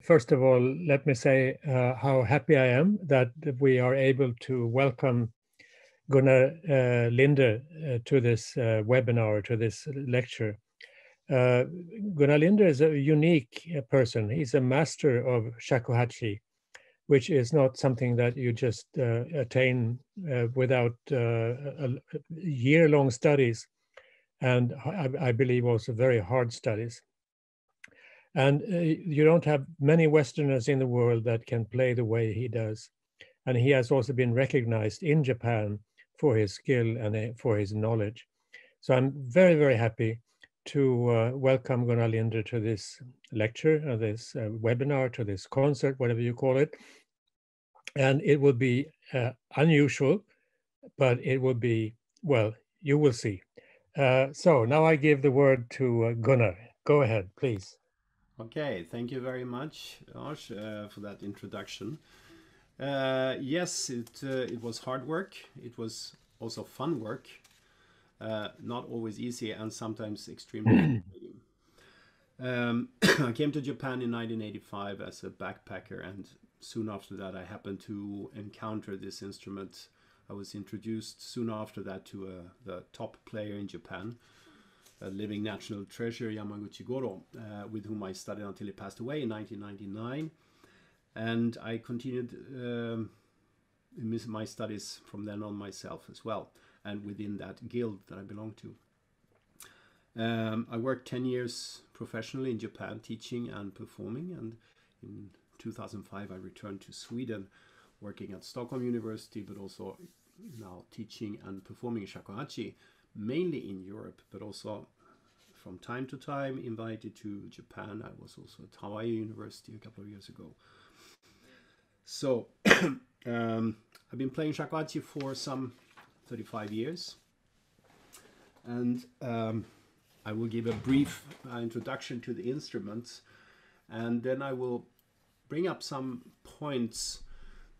First of all, let me say how happy I am that we are able to welcome Gunnar Linder to this webinar, to this lecture. Gunnar Linder is a unique person. He's a master of Shakuhachi, which is not something that you just attain without year-long studies, and I believe also very hard studies. And you don't have many Westerners in the world that can play the way he does. And he has also been recognized in Japan for his skill and for his knowledge. So I'm very, very happy to welcome Gunnar Linder to this lecture, this webinar, to this concert, whatever you call it. And it will be unusual, but it will be, well, you will see. So now I give the word to Gunnar. Go ahead, please. Okay, thank you very much, Lars, for that introduction. Yes, it was hard work. It was also fun work. Not always easy and sometimes extremely frustrating. I came to Japan in 1985 as a backpacker, and soon after that I happened to encounter this instrument. I was introduced soon after that to the top player in Japan, a living national treasure, Yamaguchi Goro, with whom I studied until he passed away in 1999. And I continued my studies from then on myself as well, and within that guild that I belong to. I worked 10 years professionally in Japan, teaching and performing, and in 2005 I returned to Sweden, working at Stockholm University, but also now teaching and performing shakuhachi, mainly in Europe, but also from time to time invited to Japan. I was also at Hawaii University a couple of years ago. So I've been playing shakuhachi for some 35 years, and I will give a brief introduction to the instruments, and then I will bring up some points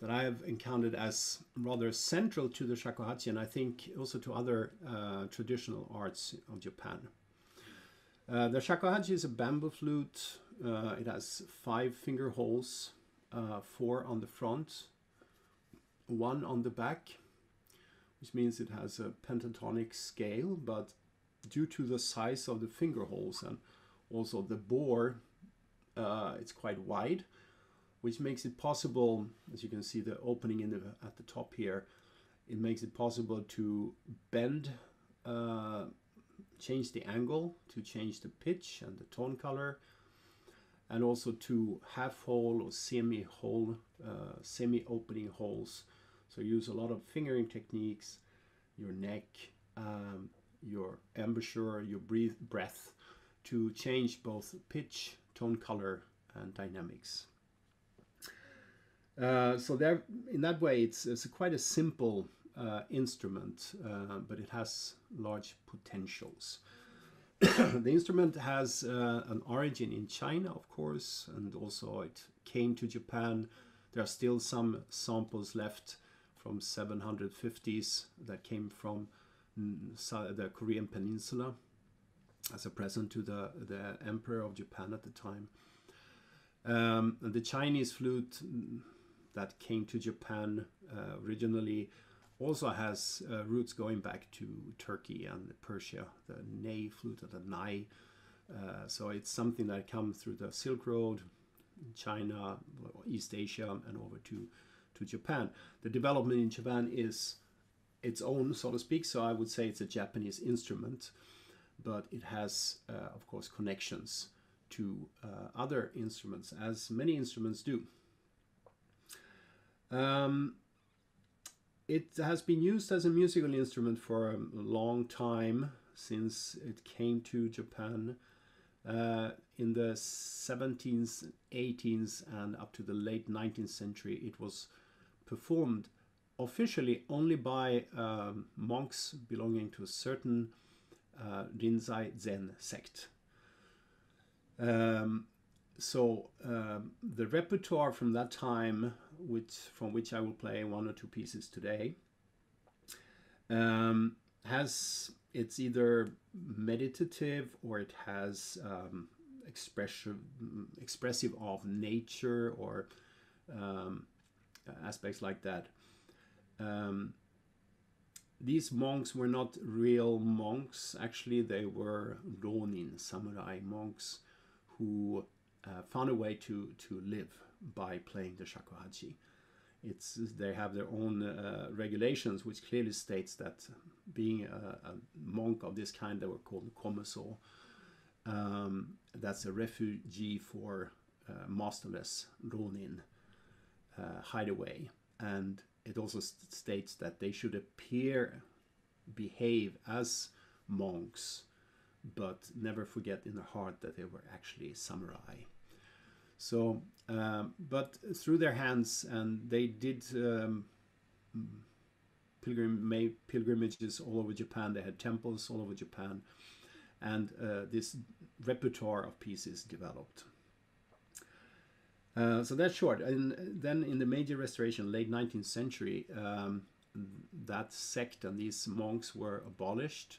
that I have encountered as rather central to the shakuhachi, and I think also to other traditional arts of Japan. The shakuhachi is a bamboo flute. It has 5 finger holes, 4 on the front, 1 on the back, which means it has a pentatonic scale, but due to the size of the finger holes and also the bore, it's quite wide, which makes it possible, as you can see the opening at the top here, it makes it possible to bend, change the angle, to change the pitch and the tone color, and also to half-hole or semi-hole, semi-opening holes. So use a lot of fingering techniques, your neck, your embouchure, your breath, to change both pitch, tone color, and dynamics. So there, in that way, it's quite a simple instrument, but it has large potentials. The instrument has an origin in China, of course, and also it came to Japan. There are still some samples left from 750s that came from the Korean Peninsula as a present to the Emperor of Japan at the time. The Chinese flute that came to Japan originally also has roots going back to Turkey and Persia, the ney flute, the nai. So it's something that comes through the Silk Road, China, East Asia, and over to Japan. The development in Japan is its own, so to speak, so I would say it's a Japanese instrument, but it has, of course, connections to other instruments, as many instruments do. It has been used as a musical instrument for a long time, since it came to Japan in the 17th, 18th, and up to the late 19th century. It was performed officially only by monks belonging to a certain Rinzai Zen sect. So the repertoire from that time, from which I will play 1 or 2 pieces today, it's either meditative or it has expressive of nature or aspects like that. These monks were not real monks. Actually, they were ronin, samurai monks, who found a way to live by playing the shakuhachi. They have their own regulations, which clearly states that being a monk of this kind, they were called komeso. That's a refugee for masterless ronin hideaway, and it also states that they should behave as monks, but never forget in their heart that they were actually samurai. So, but through their hands, and they did pilgrimages all over Japan. They had temples all over Japan, and this repertoire of pieces developed. So that's short. And then in the Meiji Restoration, late 19th century, that sect and these monks were abolished,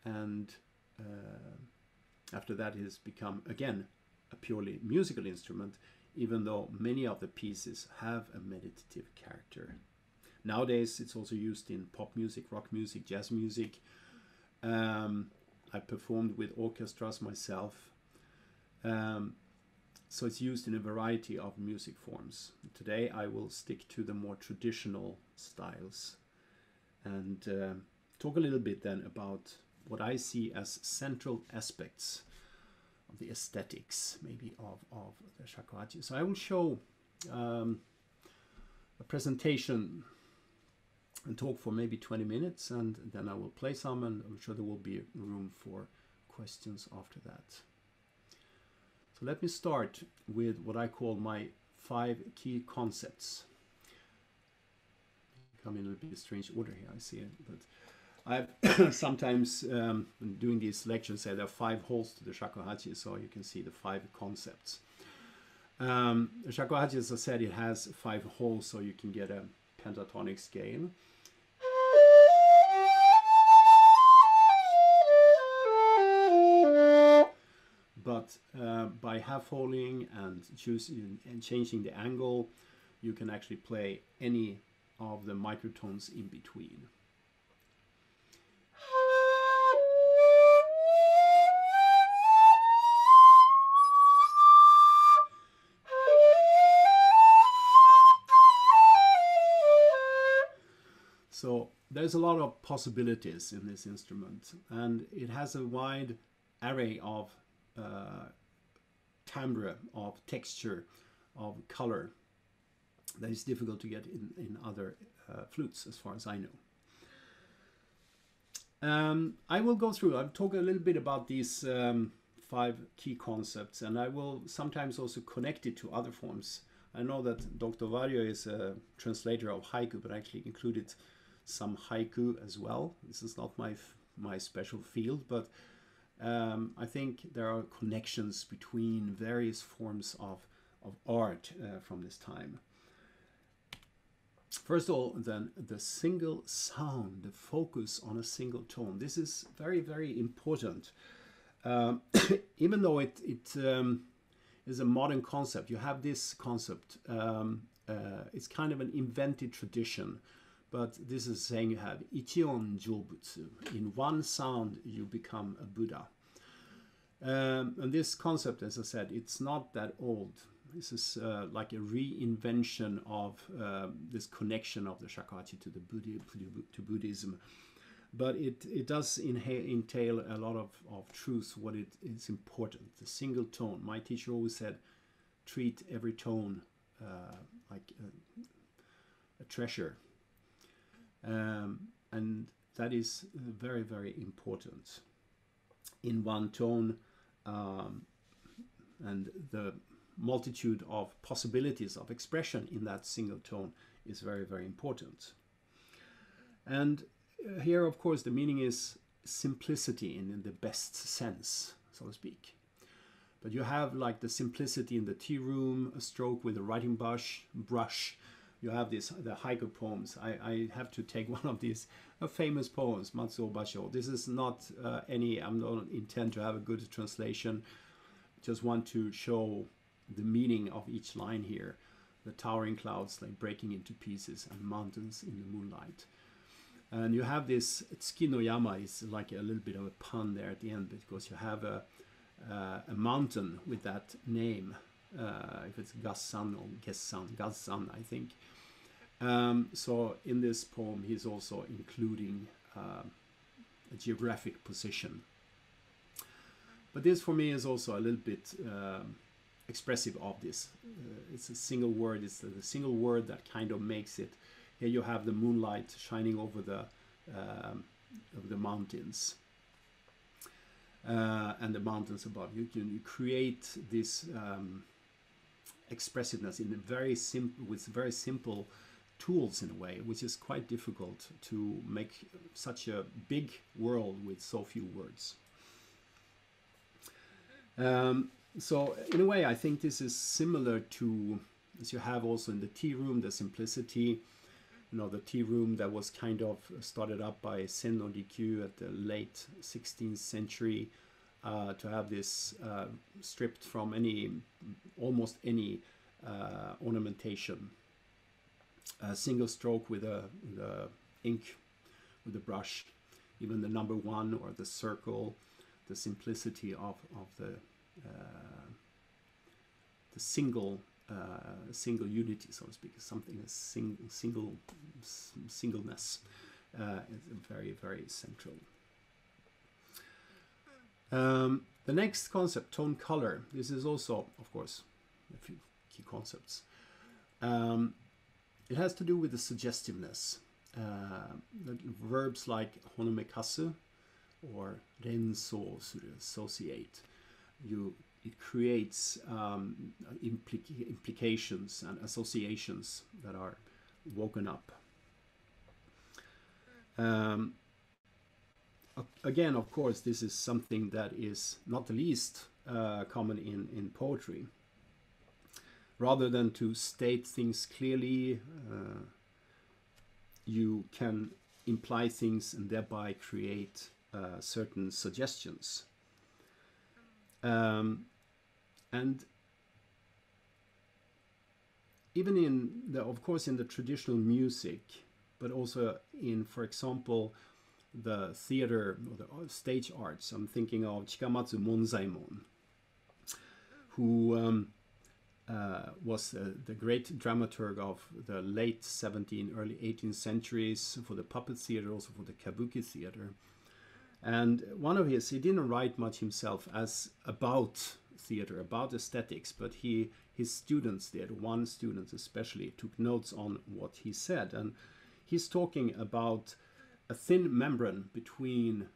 and after that it has become again a purely musical instrument, even though many of the pieces have a meditative character. Nowadays it's also used in pop music, rock music, jazz music. I performed with orchestras myself. So it's used in a variety of music forms. Today I will stick to the more traditional styles and talk a little bit then about what I see as central aspects of the aesthetics, maybe of the shakuhachi. So I will show a presentation and talk for maybe 20 minutes, and then I will play some, and I'm sure there will be room for questions after that. So let me start with what I call my 5 key concepts. Come in a bit strange order here, I see it, but I've sometimes doing these lectures say there are 5 holes to the shakuhachi, so you can see the 5 concepts. The shakuhachi, as I said, it has 5 holes, so you can get a pentatonic scale. But by half-holing and choosing and changing the angle, you can actually play any of the microtones in between. So there's a lot of possibilities in this instrument, and it has a wide array of timbre, of texture, of color that is difficult to get in other flutes, as far as I know. I will go through, I'll talk a little bit about these 5 key concepts, and I will sometimes also connect it to other forms. I know that Dr. Vargö is a translator of haiku, but actually included some haiku as well. This is not my special field, but I think there are connections between various forms of art from this time. First of all, then, the single sound, the focus on a single tone. This is very, very important. Even though it is a modern concept, you have this concept. It's kind of an invented tradition. But this is saying you have ichion jobutsu. In one sound, you become a Buddha. And this concept, as I said, it's not that old. This is like a reinvention of this connection of the shakuhachi to to Buddhism. But it does entail a lot of truth, what it is important. The single tone. My teacher always said, treat every tone like a treasure. And that is very, very important in one tone, and the multitude of possibilities of expression in that single tone is very, very important. And here, of course, the meaning is simplicity in the best sense, so to speak. But you have like the simplicity in the tea room, a stroke with a writing brush. You have the haiku poems. I have to take one of these famous poems, Matsuo Basho. This is not I don't intend to have a good translation. just want to show the meaning of each line here. The towering clouds like breaking into pieces and mountains in the moonlight. And you have this Tsuki no Yama is like a little bit of a pun there at the end, because you have a mountain with that name. If it's Gassan or Gassan, I think. So in this poem, he's also including a geographic position. But this for me is also a little bit expressive of this. It's a single word. It's the single word that kind of makes it. Here you have the moonlight shining over the mountains and the mountains above. You create this expressiveness in a very simple, with very simple tools in a way, which is quite difficult to make such a big world with so few words. So in a way, I think this is similar to, as you have also in the tea room, the simplicity. You know, the tea room that was kind of started up by Sen no Rikyu at the late 16th century, to have this stripped from almost any ornamentation. A single stroke with a ink, with a brush, even the number one or the circle, the simplicity of the single unity, so to speak, something a singleness is very, very central. The next concept, tone color. This is also, of course, a few key concepts. It has to do with the suggestiveness. The verbs like honomekasu or renso suru, associate. It creates implications and associations that are woken up. Again, of course, this is something that is not the least common in poetry. Rather than to state things clearly, you can imply things and thereby create certain suggestions. And even in of course, in the traditional music, but also in, for example, the theater or the stage arts. I'm thinking of Chikamatsu Monzaimon, who was the great dramaturg of the late 17th, early 18th centuries for the puppet theater, also for the kabuki theater. And one of his, he didn't write much himself as about theater, about aesthetics, but his students did. One student especially took notes on what he said. And he's talking about a thin membrane between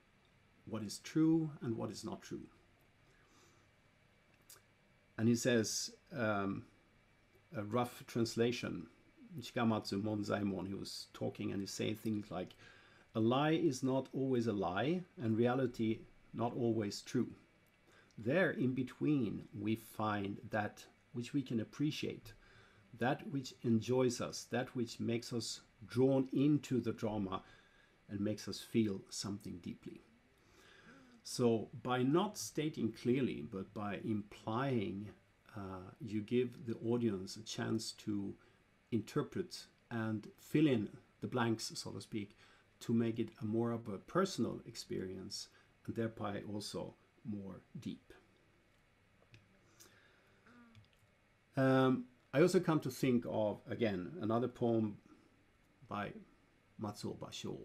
what is true and what is not true. And he says, a rough translation, Chikamatsu Monzaimon, he was talking and he's saying things like, a lie is not always a lie, and reality not always true. There in between we find that which we can appreciate, that which enjoys us, that which makes us drawn into the drama and makes us feel something deeply. So by not stating clearly, but by implying, you give the audience a chance to interpret and fill in the blanks, so to speak, to make it a more of a personal experience and thereby also more deep. I also come to think of, again, another poem by Matsuo Basho.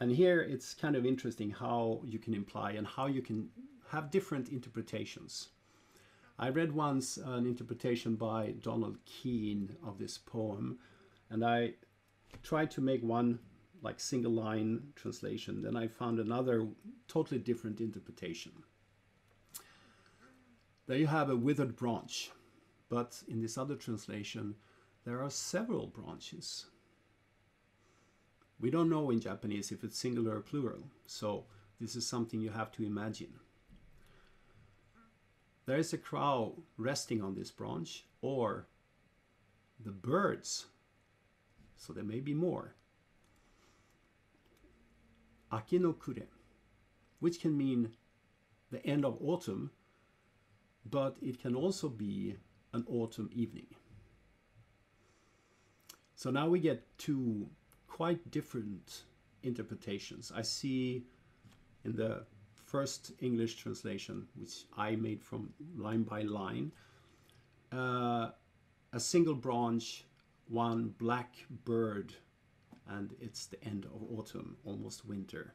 And here it's kind of interesting how you can imply and how you can have different interpretations. I read once an interpretation by Donald Keene of this poem, and I tried to make one like single line translation. Then I found another totally different interpretation. There you have a withered branch, but in this other translation, there are several branches. We don't know in Japanese if it's singular or plural, so this is something you have to imagine. There is a crow resting on this branch, or the birds, so there may be more. Aki no kure, which can mean the end of autumn, but it can also be an autumn evening. So now we get two quite different interpretations. I see in the first English translation, which I made from line by line, a single branch, one black bird, and it's the end of autumn, almost winter.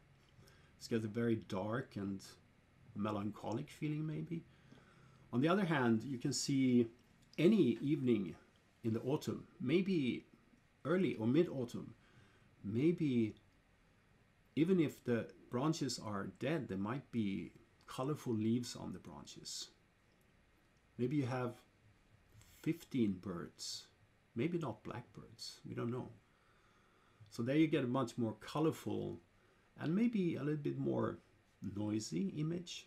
It's got a very dark and melancholic feeling maybe. On the other hand, you can see any evening in the autumn, maybe early or mid-autumn, maybe even if the branches are dead, there might be colorful leaves on the branches. Maybe you have 15 birds, maybe not blackbirds, we don't know. So there you get a much more colorful and maybe a little bit more noisy image.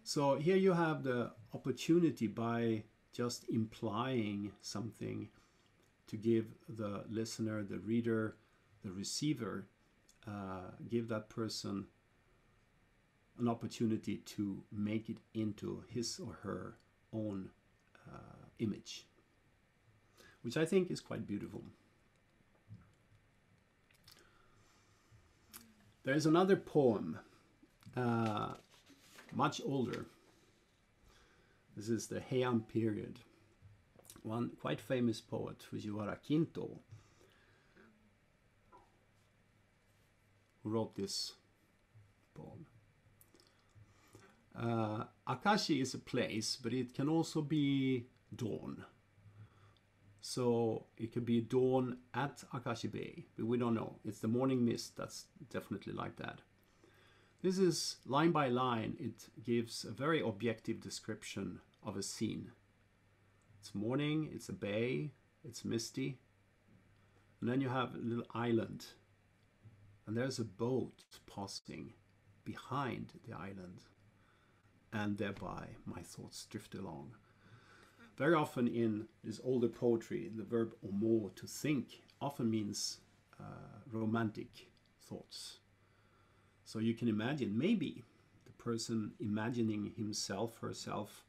So here you have the opportunity, by just implying something, to give the listener, the reader, the receiver, give that person an opportunity to make it into his or her own image, which I think is quite beautiful. There is another poem, much older. This is the Heian period. One quite famous poet, Fujiwara Kinko, who wrote this poem. Akashi is a place, but it can also be dawn. So it could be dawn at Akashi Bay, but we don't know. It's the morning mist that's definitely like that. This is line by line. It gives a very objective description of a scene. It's morning, it's a bay, it's misty. And then you have a little island. And there's a boat passing behind the island. And thereby my thoughts drift along. Very often in this older poetry, the verb omo, to think, often means romantic thoughts. So you can imagine, maybe the person imagining himself, herself,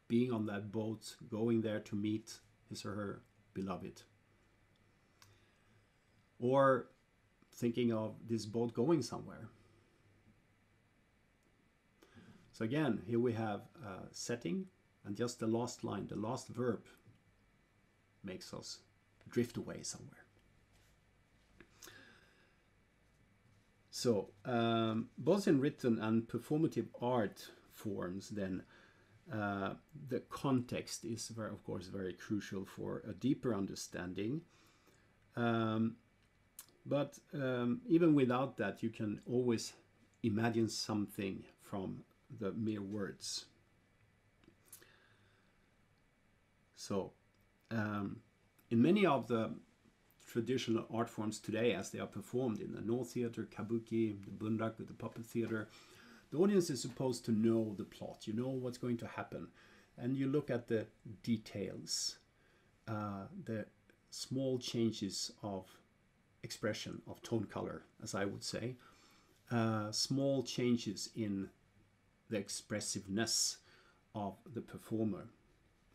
being on that boat, going there to meet his or her beloved. Or thinking of this boat going somewhere. So again, here we have a setting, and just the last line, the last verb, makes us drift away somewhere. So both in written and performative art forms, then the context is of course very crucial for a deeper understanding. But even without that, you can always imagine something from the mere words. So in many of the traditional art forms today, as they are performed in the Noh theater, kabuki, the bunraku, the puppet theater, the audience is supposed to know the plot. You know what's going to happen, and you look at the details, the small changes of expression, of tone color, as I would say, small changes in the expressiveness of the performer.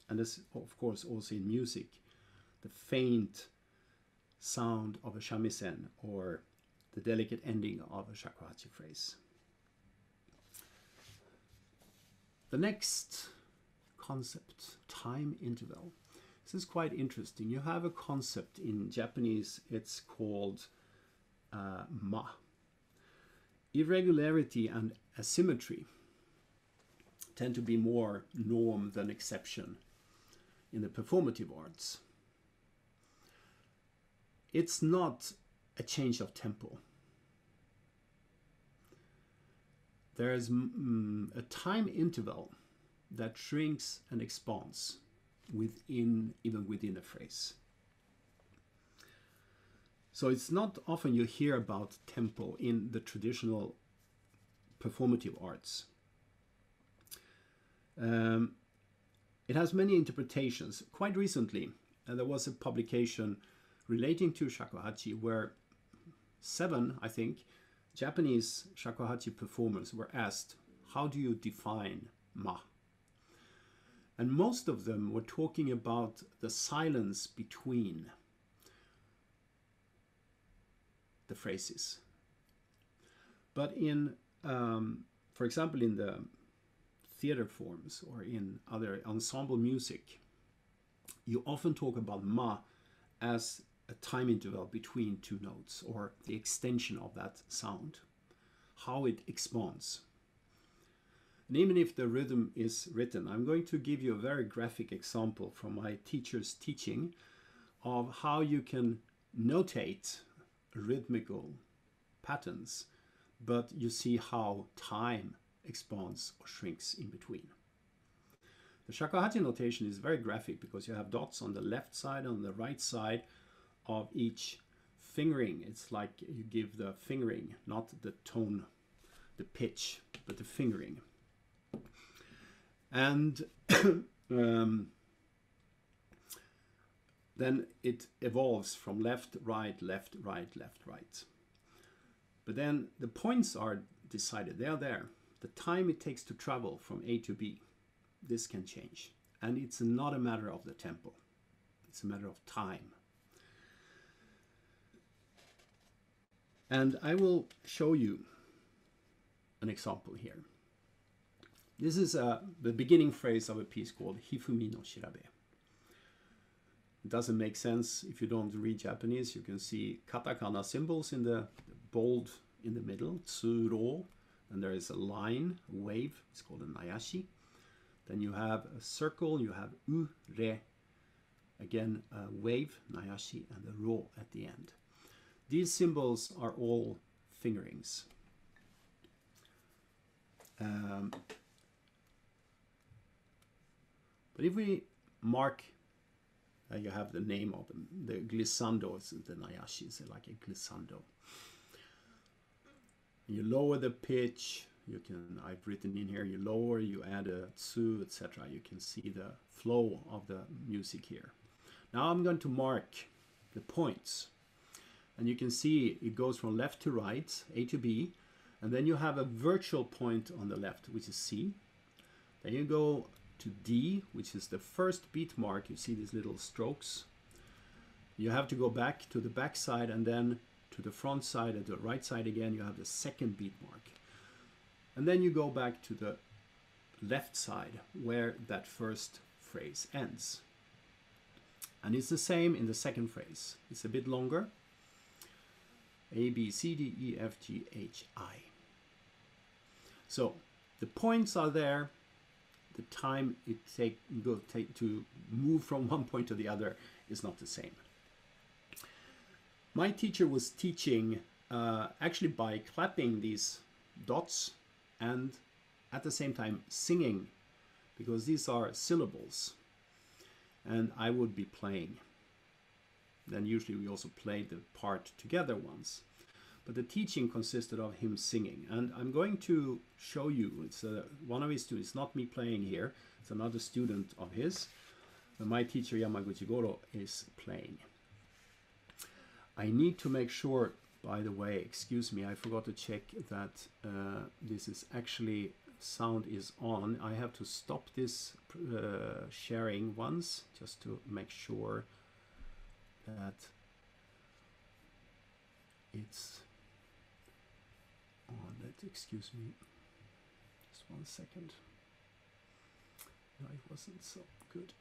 And this, of course, also in music, the faint sound of a shamisen or the delicate ending of a shakuhachi phrase. The next concept, time interval. This is quite interesting. You have a concept in Japanese, it's called ma. Irregularity and asymmetry tend to be more norm than exception in the performative arts. It's not a change of tempo. There is a time interval that shrinks and expands even within a phrase. So it's not often you hear about tempo in the traditional performative arts. It has many interpretations. Quite recently, there was a publication relating to shakuhachi where 7, I think, Japanese shakuhachi performers were asked, how do you define ma? And most of them were talking about the silence between the phrases. But in, for example, in the theater forms or in other ensemble music, you often talk about ma as a time interval between two notes, or the extension of that sound, how it expands. And even if the rhythm is written, I'm going to give you a very graphic example from my teacher's teaching of how you can notate rhythmical patterns, but you see how time expands or shrinks in between. The Shakuhachi notation is very graphic because you have dots on the left side and on the right side of each fingering. It's like you give the fingering, not the tone, the pitch, but the fingering. And then it evolves from left, right, left, right, left, right. But then the points are decided, they are there. The time it takes to travel from A to B, this can change. And it's not a matter of the tempo, it's a matter of time. And I will show you an example here. This is the beginning phrase of a piece called Hifumi no Shirabe. It doesn't make sense if you don't read Japanese. You can see katakana symbols in the bold in the middle, tsuro, and there is a line, a wave, it's called a nayashi. Then you have a circle, you have re, again a wave, nayashi, and the ro at the end. These symbols are all fingerings. But if we mark, you have the name of them, the glissando is the nayashi, is like a glissando. You lower the pitch, you can, I've written in here, you lower, you add a tsu, etc. You can see the flow of the music here. Now I'm going to mark the points. And you can see it goes from left to right, A to B, and then you have a virtual point on the left, which is C. Then you go to D, which is the first beat mark. You see these little strokes. You have to go back to the back side and then to the front side and to the right side again. You have the second beat mark. And then you go back to the left side where that first phrase ends. And it's the same in the second phrase. It's a bit longer. A, B, C, D, E, F, G, H, I. So the points are there. The time it take to move from one point to the other is not the same. My teacher was teaching actually by clapping these dots and at the same time singing, because these are syllables and I would be playing. Then usually we also play the part together once. But the teaching consisted of him singing. And I'm going to show you, it's one of his students, not me playing here, it's another student of his. But my teacher Yamaguchi Goro is playing. I need to make sure, by the way, excuse me, I forgot to check that this is actually, sound is on. I have to stop this sharing once, just to make sure that it's on. Excuse me, just 1 second. No, it wasn't so good.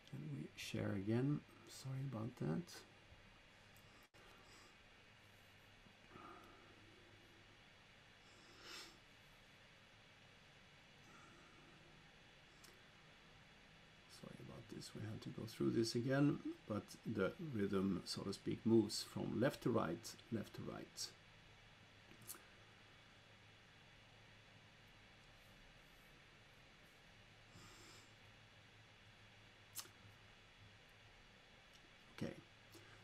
Can we share again? Sorry about that. We have to go through this again, but the rhythm, so to speak, moves from left to right, left to right. Okay,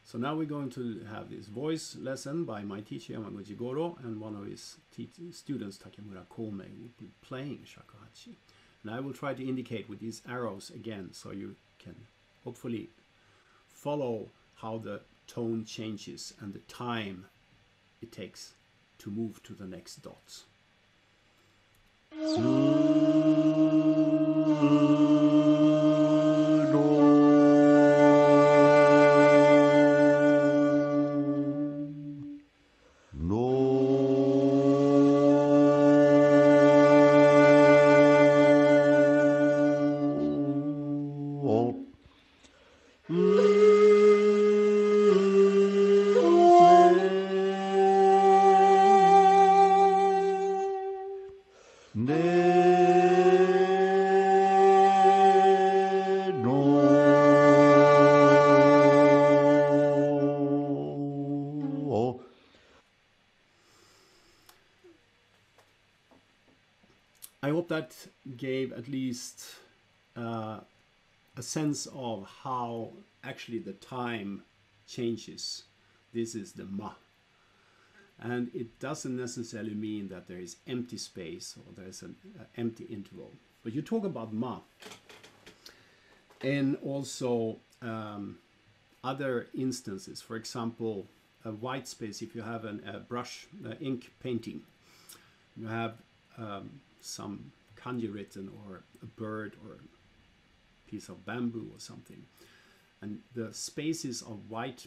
so now we're going to have this voice lesson by my teacher Yamaguchi Goro, and one of his students, Takemura Kome, will be playing shakuhachi. And I will try to indicate with these arrows again, so you can hopefully follow how the tone changes and the time it takes to move to the next dots. I hope that gave at least a sense of how actually the time changes. This is the ma. And it doesn't necessarily mean that there is empty space or there's an empty interval. But you talk about ma. And also other instances, for example, a white space, if you have a brush ink painting, you have some kanji written or a bird or a piece of bamboo or something. And the spaces of white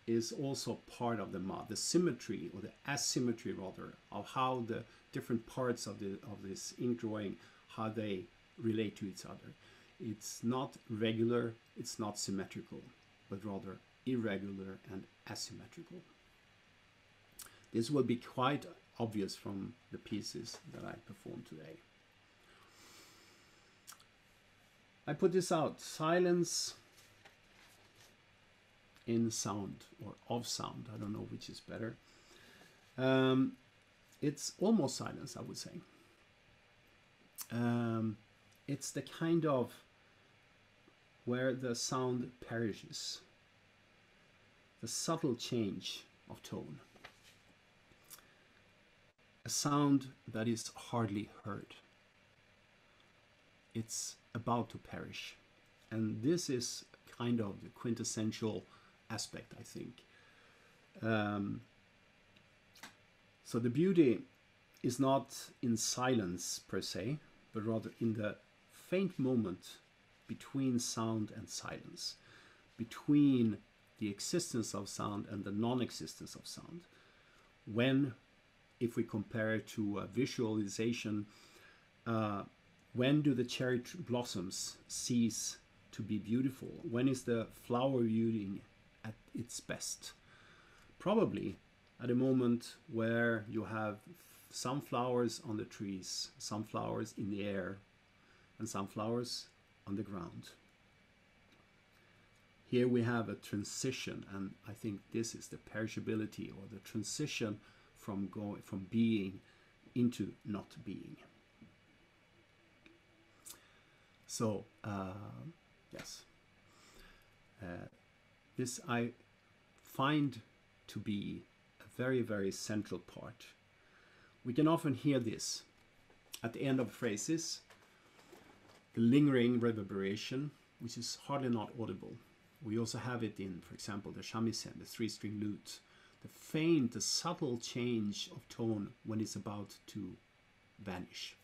is also part of the ma, the symmetry or the asymmetry rather of how the different parts of this ink drawing, how they relate to each other. It's not regular, it's not symmetrical, but rather irregular and asymmetrical. This will be quite obvious from the pieces that I performed today. I put this out, silence in sound or of sound. I don't know which is better. It's almost silence, I would say. It's the kind of where the sound perishes, the subtle change of tone, a sound that is hardly heard. It's about to perish, and this is kind of the quintessential aspect, I think. So the beauty is not in silence per se, but rather in the faint moment between sound and silence, between the existence of sound and the non-existence of sound. When, if we compare it to a visualization, when do the cherry blossoms cease to be beautiful? When is the flower viewing at its best? Probably at a moment where you have some flowers on the trees, some flowers in the air, and some flowers on the ground. Here we have a transition, and I think this is the perishability or the transition from being into not being. So yes, this I find to be a very, very central part. We can often hear this at the end of phrases, the lingering reverberation, which is hardly not audible. We also have it in, for example, the shamisen, the three-string lute, the faint, the subtle change of tone when it's about to vanish.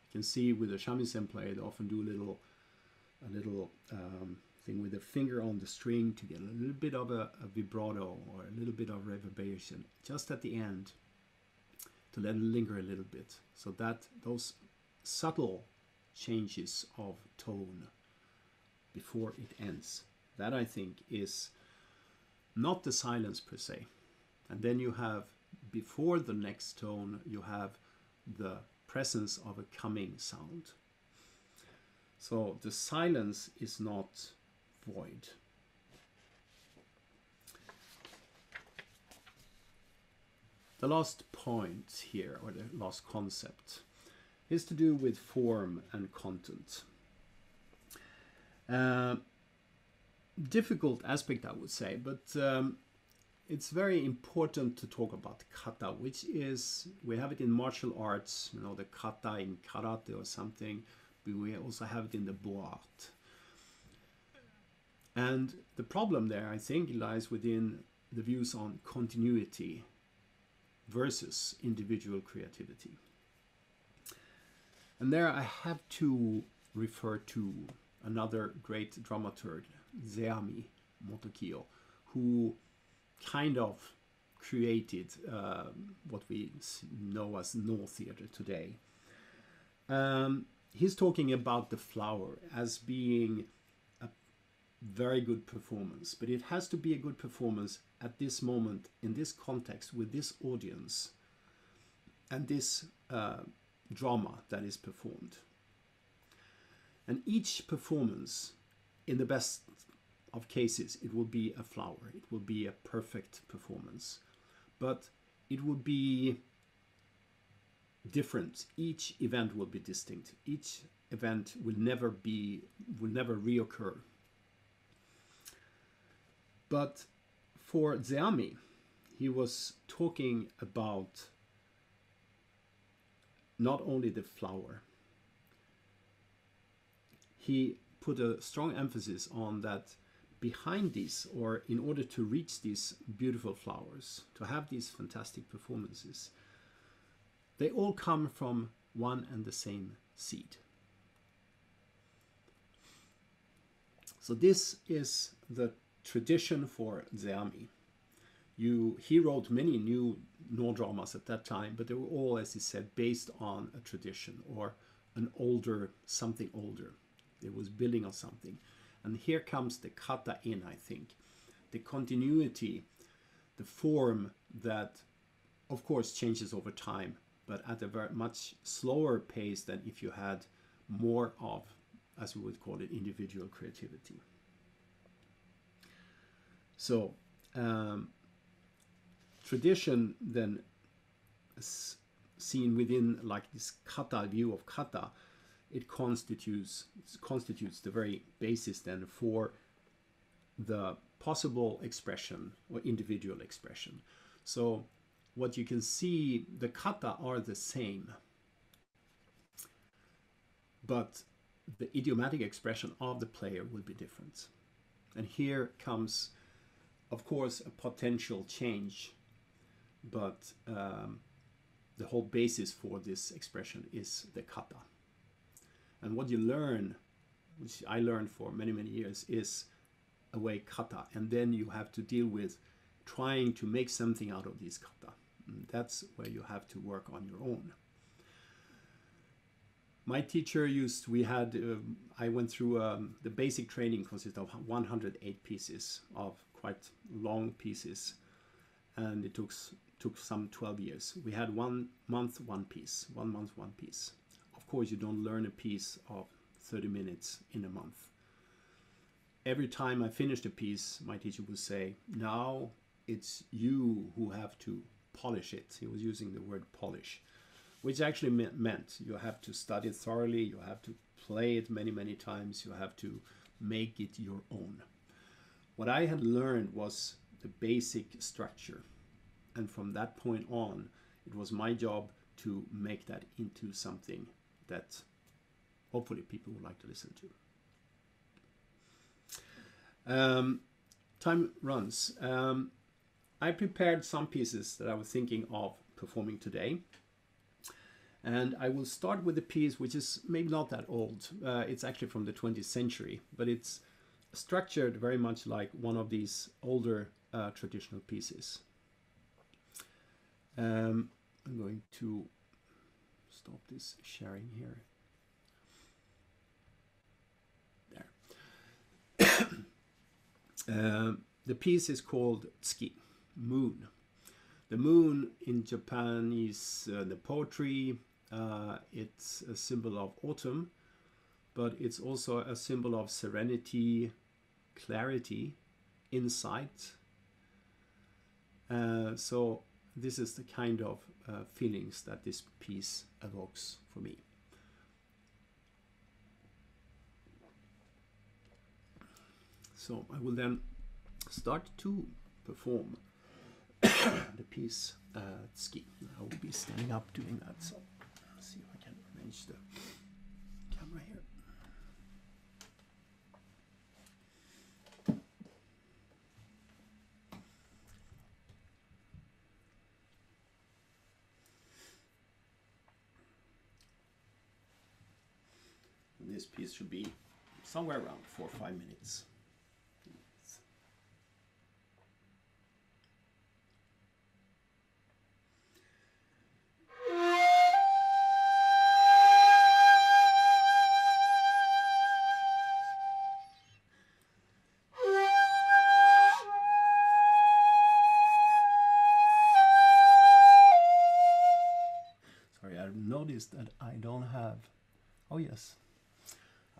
You can see with the shamisen player, they often do a little thing with the finger on the string to get a little bit of a vibrato or a little bit of reverberation just at the end to let it linger a little bit, so that those subtle changes of tone before it ends, that I think is not the silence per se. And then you have, before the next tone, you have the presence of a coming sound. So the silence is not void. The last point here, or the last concept, is to do with form and content. Difficult aspect, I would say, but it's very important to talk about kata, which is, we have it in martial arts, you know, the kata in karate or something, but we also have it in the bo art. And the problem there, I think, lies within the views on continuity versus individual creativity. And there I have to refer to another great dramaturg, Zeami Motokiyo, who kind of created what we know as no theater today. He's talking about the flower as being a very good performance, but it has to be a good performance at this moment, in this context, with this audience, and this drama that is performed. And each performance, in the best of cases, it will be a flower. It will be a perfect performance. But it will be different. Each event will be distinct. Each event will never reoccur. But for Zeami, he was talking about not only the flower. He put a strong emphasis on that behind these, or in order to reach these beautiful flowers, to have these fantastic performances, they all come from one and the same seed. So this is the tradition for Zeami. He wrote many new Noh dramas at that time, but they were all, as he said, based on a tradition or something older. It was building on something. And here comes the kata in, I think. The continuity, the form that, of course, changes over time, but at a very much slower pace than if you had more of, as we would call it, individual creativity. So, tradition then seen within like this kata view of kata, it constitutes the very basis then for the possible expression or individual expression. So what you can see, the kata are the same, but the idiomatic expression of the player will be different. And here comes, of course, a potential change, but the whole basis for this expression is the kata. And what you learn, which I learned for many, many years, is a way kata. And then you have to deal with trying to make something out of these kata. And that's where you have to work on your own. My teacher I went through the basic training consisted of 108 pieces of quite long pieces. And it took some 12 years. We had 1 month, 1 piece, 1 month, 1 piece. Of course, you don't learn a piece of 30 minutes in a month. Every time I finished a piece, my teacher would say, now it's you who have to polish it. He was using the word polish, which actually meant you have to study it thoroughly, you have to play it many, many times, you have to make it your own. What I had learned was the basic structure. And from that point on, it was my job to make that into something that hopefully people would like to listen to. Time runs. I prepared some pieces that I was thinking of performing today. And I will start with a piece which is maybe not that old. It's actually from the 20th century, but it's structured very much like one of these older traditional pieces. I'm going to stop this sharing here. There. The piece is called Tsuki, moon. The moon in Japanese the poetry, it's a symbol of autumn, but it's also a symbol of serenity, clarity, insight. So this is the kind of feelings that this piece evokes for me. So I will then start to perform the piece Tsuki. I will be standing up doing that, so let's see if I can arrange the camera here. this piece should be somewhere around 4 or 5 minutes. Noticed that I don't have, oh yes,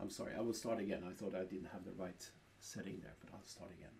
I'm sorry, I will start again. I thought I didn't have the right setting there, but I'll start again.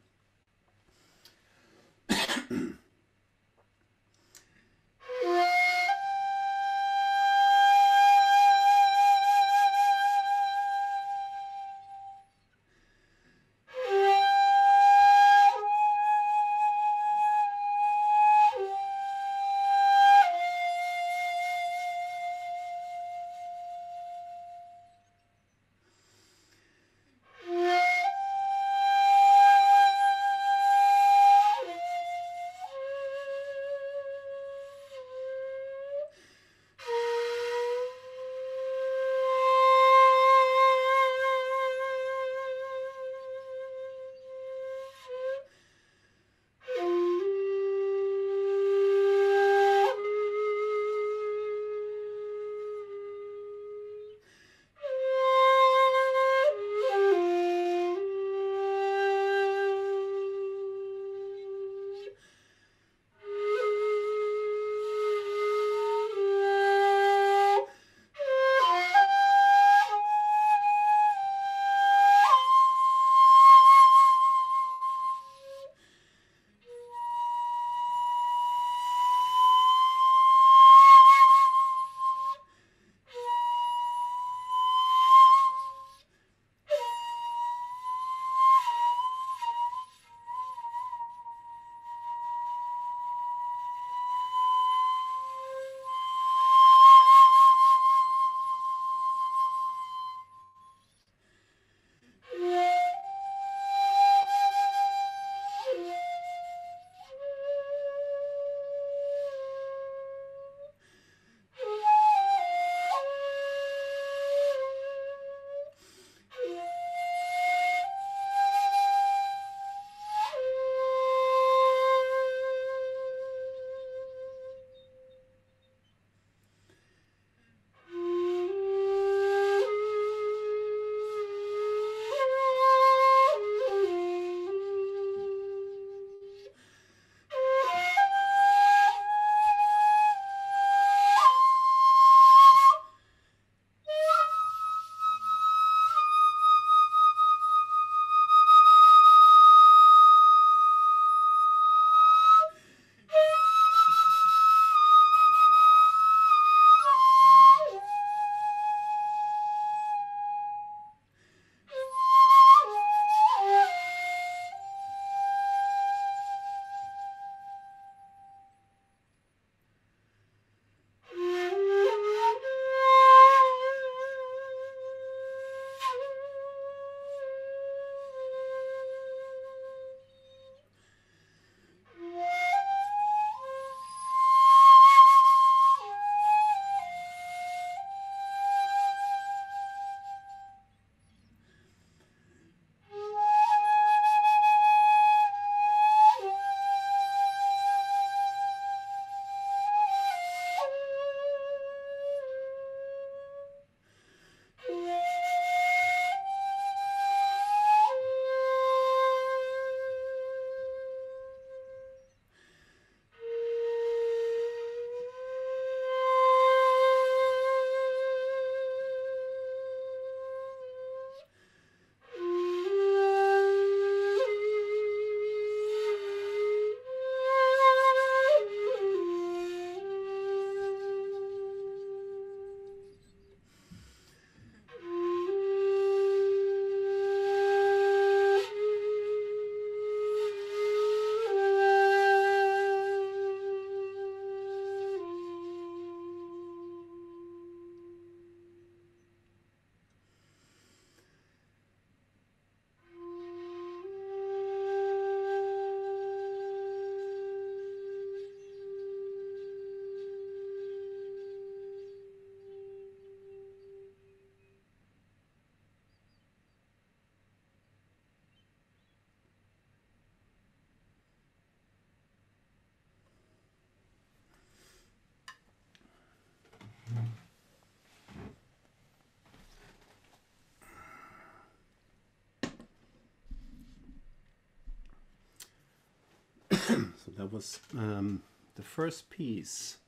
that was the first piece.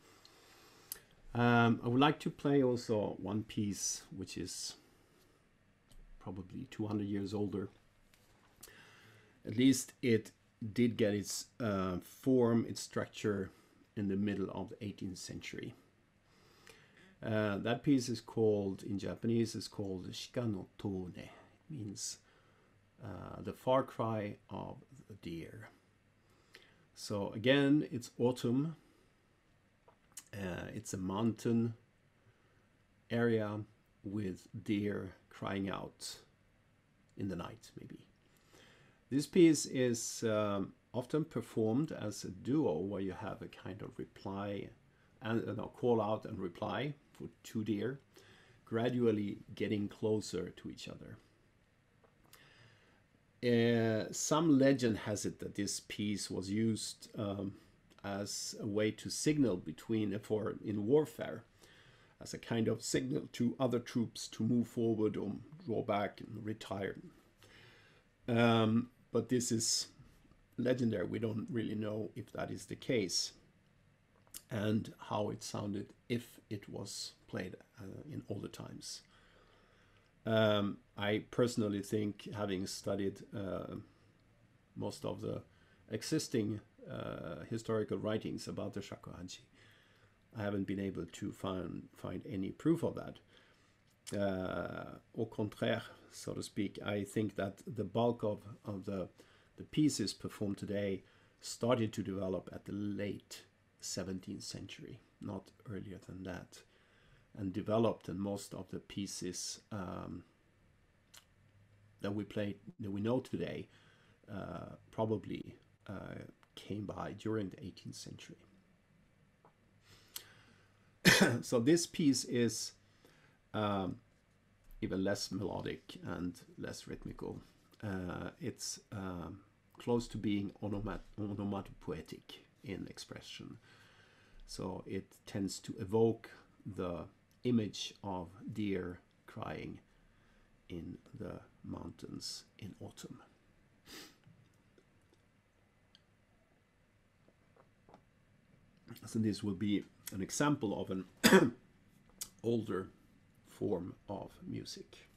I would like to play also one piece which is probably 200 years older. At least it did get its form, its structure in the middle of the 18th century. That piece is called, in Japanese, is called Shika no Tone. It means the far cry of the deer. So again, it's autumn. It's a mountain area with deer crying out in the night, maybe. This piece is often performed as a duo, where you have a kind of reply and call out and reply for two deer, gradually getting closer to each other. Some legend has it that this piece was used as a way to signal in warfare, as a kind of signal to other troops to move forward or draw back and retire. But this is legendary. We don't really know if that is the case and how it sounded if it was played in older times. I personally think, having studied most of the existing historical writings about the shakuhachi, I haven't been able to find any proof of that. Au contraire, so to speak, I think that the bulk of the pieces performed today started to develop at the late 17th century, not earlier than that, and developed, and most of the pieces that we know today probably came by during the 18th century. So this piece is even less melodic and less rhythmical. It's close to being onomatopoetic in expression. So it tends to evoke the image of deer crying in the mountains in autumn. So this will be an example of an older form of music.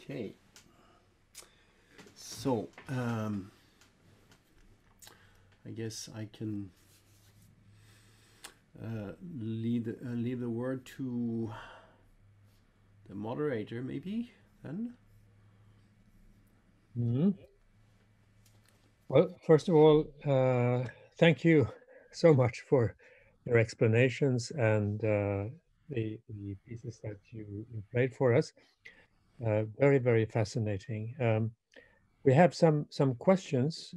Okay. So, I guess I can leave the word to the moderator, maybe, then? Mm-hmm. Well, first of all, thank you so much for your explanations and the pieces that you played for us. Very, very fascinating. We have some questions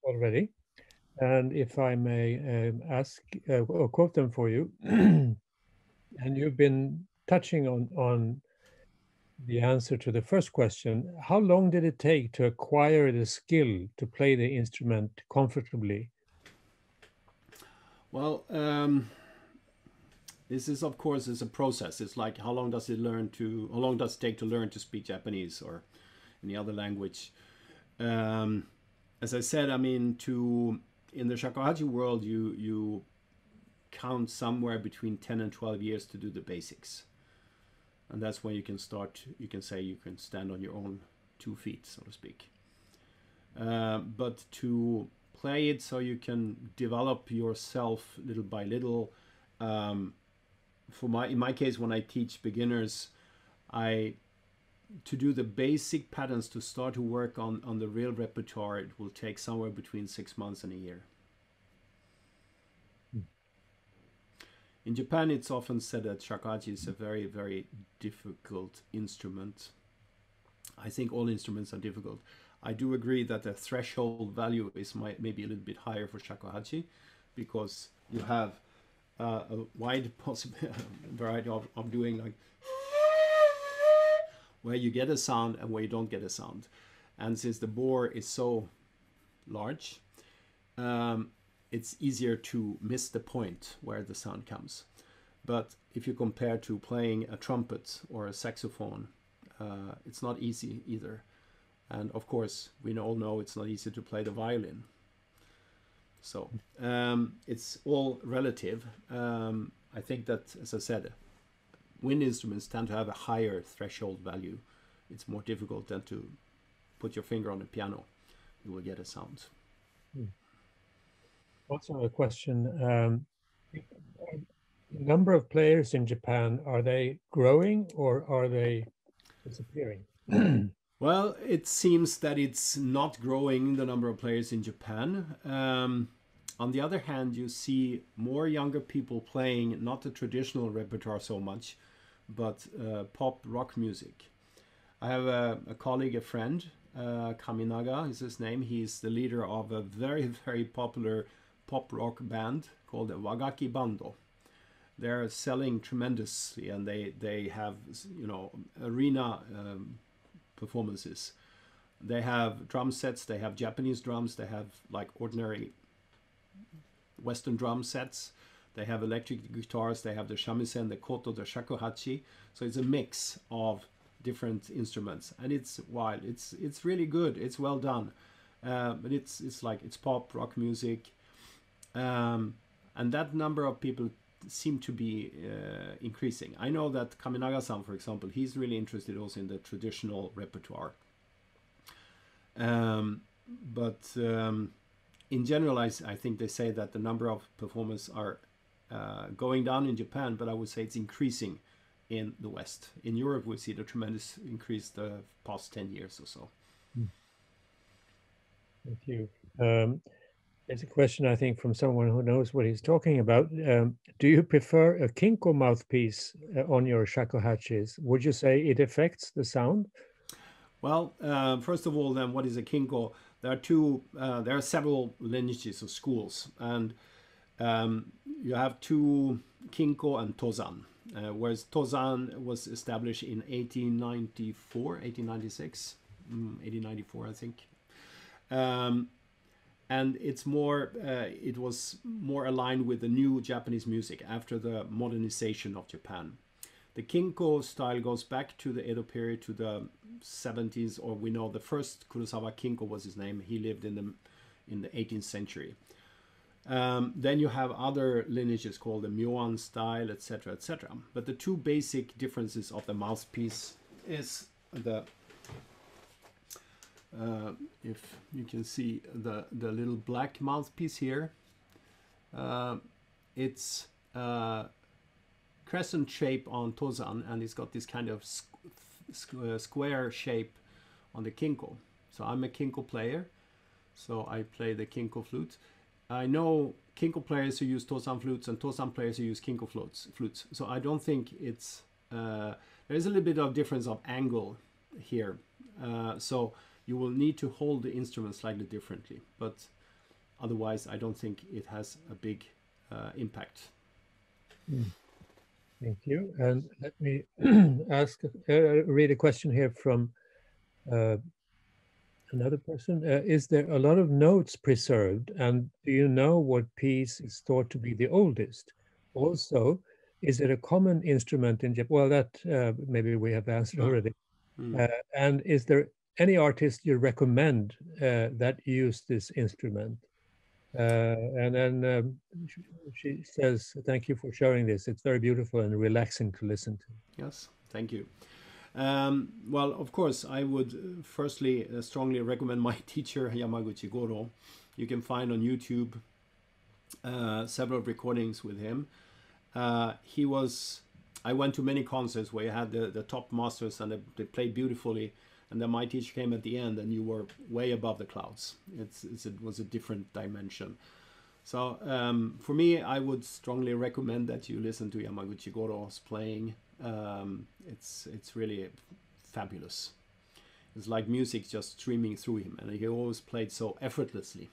already, and if I may ask or quote them for you, and you've been touching on the answer to the first question. How long did it take to acquire the skill to play the instrument comfortably? Well, this is of course is a process. It's like how long does it take to learn to speak Japanese or any other language? As I said, I mean, in the shakuhachi world, you count somewhere between 10 and 12 years to do the basics, and that's when you can start. You can say you can stand on your own 2 feet, so to speak. But to play it so you can develop yourself little by little. In my case, when I teach beginners, to do the basic patterns to start to work on the real repertoire, it will take somewhere between 6 months and a year. In Japan, it's often said that shakuhachi is a very, very difficult instrument. I think all instruments are difficult. I do agree that the threshold value is maybe a little bit higher for shakuhachi because you have a wide variety of doing, like where you get a sound and where you don't get a sound. And since the bore is so large, it's easier to miss the point where the sound comes. But if you compare to playing a trumpet or a saxophone, it's not easy either. And of course, we all know it's not easy to play the violin. So it's all relative. I think that, as I said, wind instruments tend to have a higher threshold value. It's more difficult than to put your finger on a piano. You will get a sound. Also a question, the number of players in Japan, are they growing or are they disappearing? Well, it seems that it's not growing, the number of players in Japan. On the other hand, you see more younger people playing not the traditional repertoire so much, but pop rock music. I have a colleague, a friend, Kaminaga is his name. He's the leader of a very, very popular pop rock band called the Wagaki Bando. They're selling tremendously, and they have, arena performances. They have drum sets, they have Japanese drums, they have like ordinary Western drum sets, they have electric guitars, they have the shamisen, the koto, the shakuhachi. So it's a mix of different instruments, and it's wild. It's really good. It's well done, but it's like it's pop rock music, and that number of people seem to be increasing. I know that Kaminaga-san, for example, he's really interested also in the traditional repertoire. But in general, I think they say that the number of performers are going down in Japan, but I would say it's increasing in the West. In Europe, we see the tremendous increase the past 10 years or so. Thank you. There's a question, I think, from someone who knows what he's talking about. Do you prefer a Kinko mouthpiece on your shakuhachis? Would you say it affects the sound? Well, first of all, then, what is a Kinko? There are several lineages of schools, and you have two, Kinko and Tozan. Whereas Tozan was established in 1896, 1894, I think. And it was more aligned with the new Japanese music after the modernization of Japan. The Kinko style goes back to the Edo period, to the 70s, or we know the first Kurosawa Kinko was his name. He lived in the 18th century. Then you have other lineages called the Myoan style, etc., etc. But the two basic differences of the mouthpiece is the if you can see the little black mouthpiece here. It's crescent shape on Tozan, and it's got this kind of square shape on the Kinko. So I'm a Kinko player, so I play the Kinko flute. I know Kinko players who use Tozan flutes and Tozan players who use Kinko flutes. So I don't think it's there is a little bit of difference of angle here. So you will need to hold the instrument slightly differently, but otherwise I don't think it has a big impact. Thank you. And let me read a question here from another person. Is there a lot of notes preserved, and do you know what piece is thought to be the oldest? Also, is it a common instrument in Japan? Well, that maybe we have answered already. And is there any artist you recommend that use this instrument? And then she says, thank you for showing this. It's very beautiful and relaxing to listen to. Yes, thank you. Well, of course, I would firstly strongly recommend my teacher, Yamaguchi Goro. You can find on YouTube several recordings with him. I went to many concerts where you had the top masters and they played beautifully, and then my teacher came at the end and you were way above the clouds. It was a different dimension. So for me, I would strongly recommend that you listen to Yamaguchi Goro's playing. It's really fabulous. It's like music just streaming through him, and he always played so effortlessly.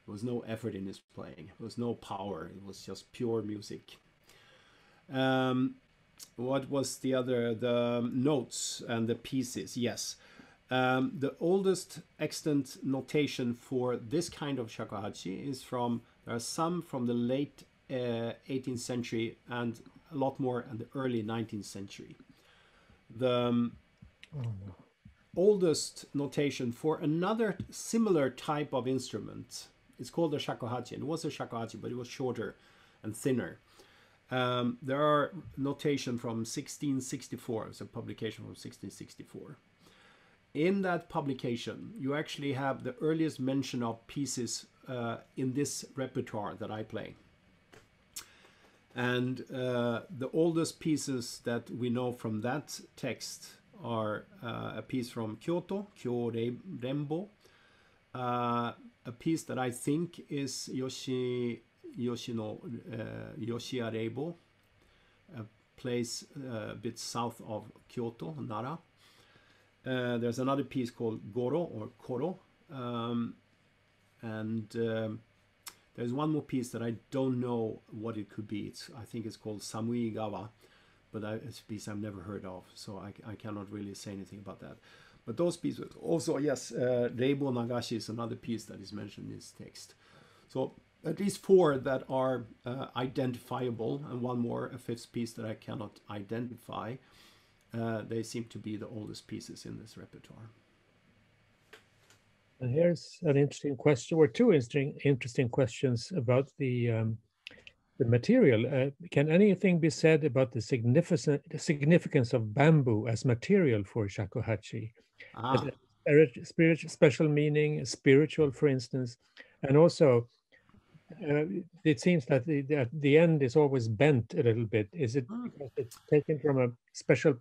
There was no effort in his playing. There was no power. It was just pure music. What was the other? The notes and the pieces. Yes. The oldest extant notation for this kind of shakuhachi is there are some from the late 18th century and a lot more in the early 19th century. The oldest notation for another similar type of instrument is called a shakuhachi. It was a shakuhachi, but it was shorter and thinner. There are notation from 1664. It's a publication from 1664. In that publication, you actually have the earliest mention of pieces in this repertoire that I play. And the oldest pieces that we know from that text are a piece from Kyoto, Kyo-Rembo, a piece that I think is Yoshiarebo, a place a bit south of Kyoto, Nara. There's another piece called Goro or Koro, and there's one more piece that I don't know what it could be. I think it's called Samui-gawa, but it's a piece I've never heard of, so I cannot really say anything about that. But those pieces, also, yes, Reibo Nagashi is another piece that is mentioned in this text. So at least 4 that are identifiable, and one more, a 5th piece that I cannot identify. They seem to be the oldest pieces in this repertoire. And here's an interesting question, or 2 interesting questions about the material. Can anything be said about the significance of bamboo as material for shakuhachi? As a special meaning, spiritual, for instance, and also it seems that the end is always bent a little bit. Is it because it's taken from a special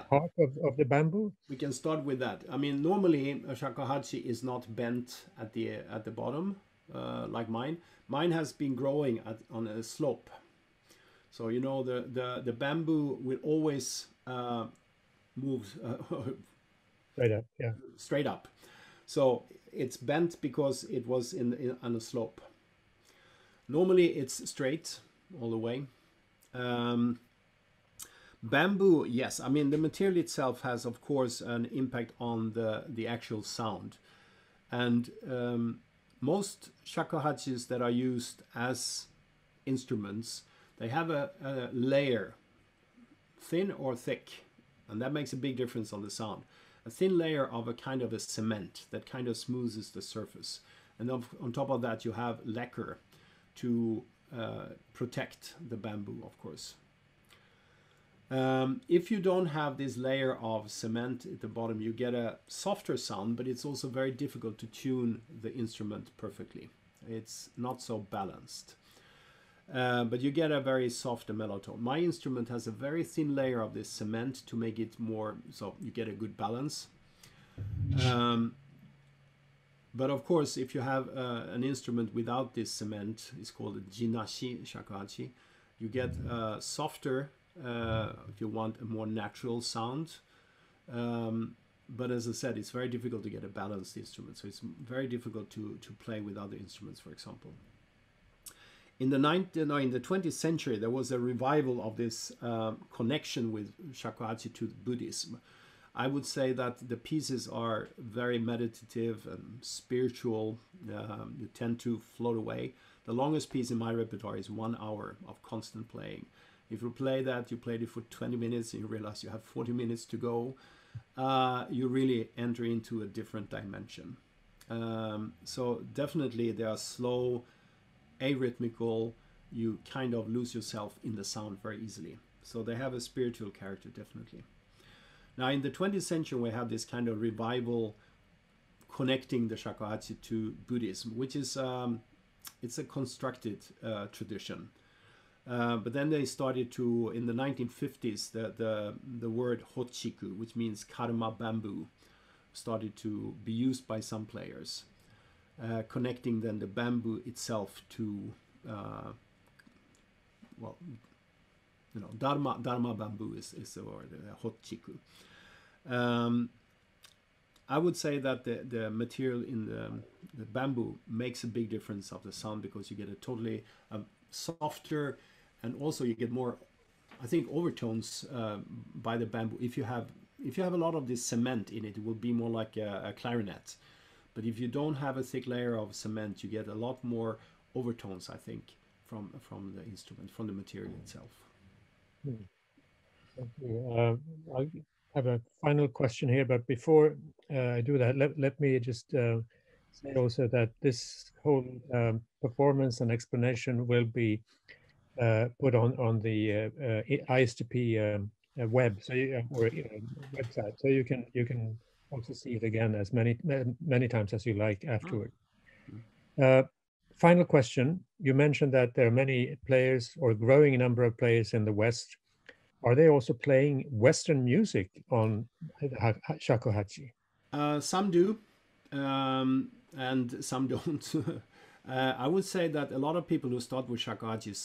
part of the bamboo? We can start with that. I mean, normally a shakuhachi is not bent at the bottom like mine. Mine has been growing on a slope. So you know the bamboo will always move straight up. Yeah. Straight up. So it's bent because it was on a slope. Normally it's straight all the way. Bamboo, yes. I mean, the material itself has, of course, an impact on the actual sound. And most shakuhachis that are used as instruments, they have a layer, thin or thick, and that makes a big difference on the sound. A thin layer of a kind of a cement that kind of smooths the surface. And on top of that, you have lacquer to protect the bamboo, of course. If you don't have this layer of cement at the bottom, you get a softer sound, but it's also very difficult to tune the instrument perfectly. It's not so balanced. But you get a very soft and mellow tone. My instrument has a very thin layer of this cement to make it more, so you get a good balance. But of course, if you have an instrument without this cement, it's called a jinashi shakuhachi, you get softer, if you want a more natural sound. But as I said, it's very difficult to get a balanced instrument. So it's very difficult to play with other instruments, for example. In the 20th century, there was a revival of this connection with shakuhachi to Buddhism. I would say that the pieces are very meditative and spiritual. You tend to float away. The longest piece in my repertoire is 1 hour of constant playing. If you play that, you played it for 20 minutes and you realize you have 40 minutes to go, you really enter into a different dimension. So definitely they are slow, arrhythmical, you kind of lose yourself in the sound very easily. So they have a spiritual character, definitely. Now in the 20th century, we have this kind of revival connecting the shakuhachi to Buddhism, which is, it's a constructed tradition. But then they started to, in the 1950s, the word hochiku, which means karma bamboo, started to be used by some players, connecting then the bamboo itself to, well, you know, dharma bamboo is the word, hochiku. I would say that the material in the bamboo makes a big difference of the sound, because you get a totally softer, and also you get more, I think, overtones by the bamboo. If you have a lot of this cement in it, it will be more like a clarinet. But if you don't have a thick layer of cement, you get a lot more overtones, I think, from the instrument, from the material itself. Thank you. I have a final question here, but before I do that, let me just say also that this whole performance and explanation will be put on the ISDP web, so or website, so you can also see it again as many times as you like afterward. Final question: you mentioned that there are many players, or growing number of players in the West. Are they also playing Western music on shakuhachi? Some do, and some don't. I would say that a lot of people who start with shakuhachi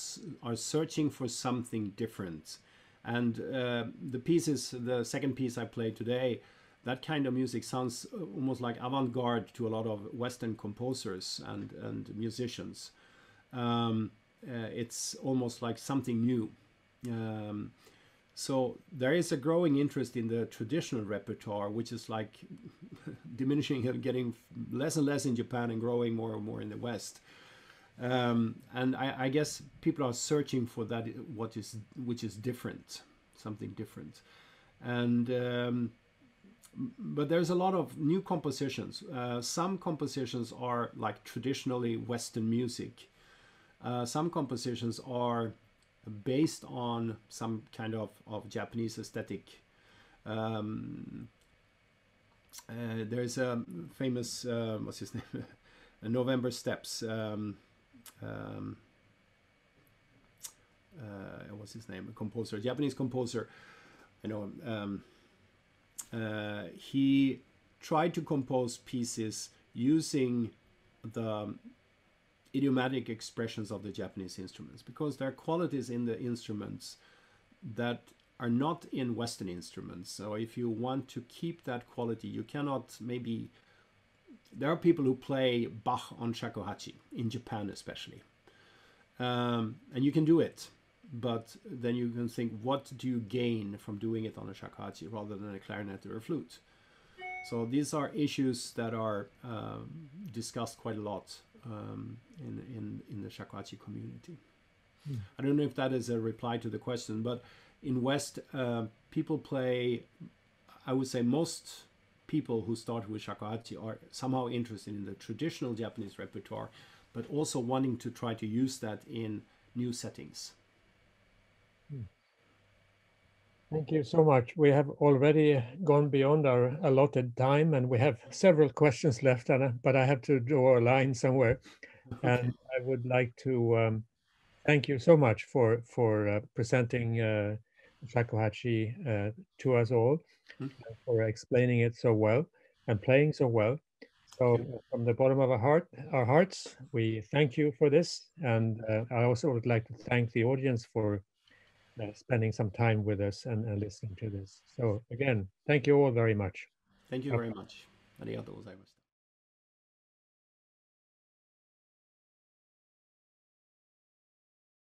are searching for something different. And the second piece I played today, that kind of music sounds almost like avant-garde to a lot of Western composers and musicians. It's almost like something new. So there is a growing interest in the traditional repertoire, which is like diminishing and getting less and less in Japan and growing more and more in the West. And I guess people are searching for that, which is different, something different. And but there's a lot of new compositions. Some compositions are like traditionally Western music. Some compositions are based on some kind of Japanese aesthetic. There's a famous, what's his name? November Steps. What's his name? A composer, Japanese composer. You know, he tried to compose pieces using the idiomatic expressions of the Japanese instruments, because there are qualities in the instruments that are not in Western instruments. So if you want to keep that quality, you cannot maybe... There are people who play Bach on shakuhachi, in Japan especially. And you can do it, but then you can think, what do you gain from doing it on a shakuhachi rather than a clarinet or a flute? So these are issues that are discussed quite a lot in the shakuhachi community. I don't know if that is a reply to the question, but in West, people play, I would say most people who start with shakuhachi are somehow interested in the traditional Japanese repertoire, but also wanting to try to use that in new settings. Thank you so much. We have already gone beyond our allotted time, and we have several questions left, but I have to draw a line somewhere. Okay. And I would like to thank you so much for presenting Shakuhachi to us all, Mm, for explaining it so well and playing so well. thank you. So from the bottom of our hearts, we thank you for this. And I also would like to thank the audience for spending some time with us and listening to this. So again, thank you all very much. Thank you very much. ありがとうございました。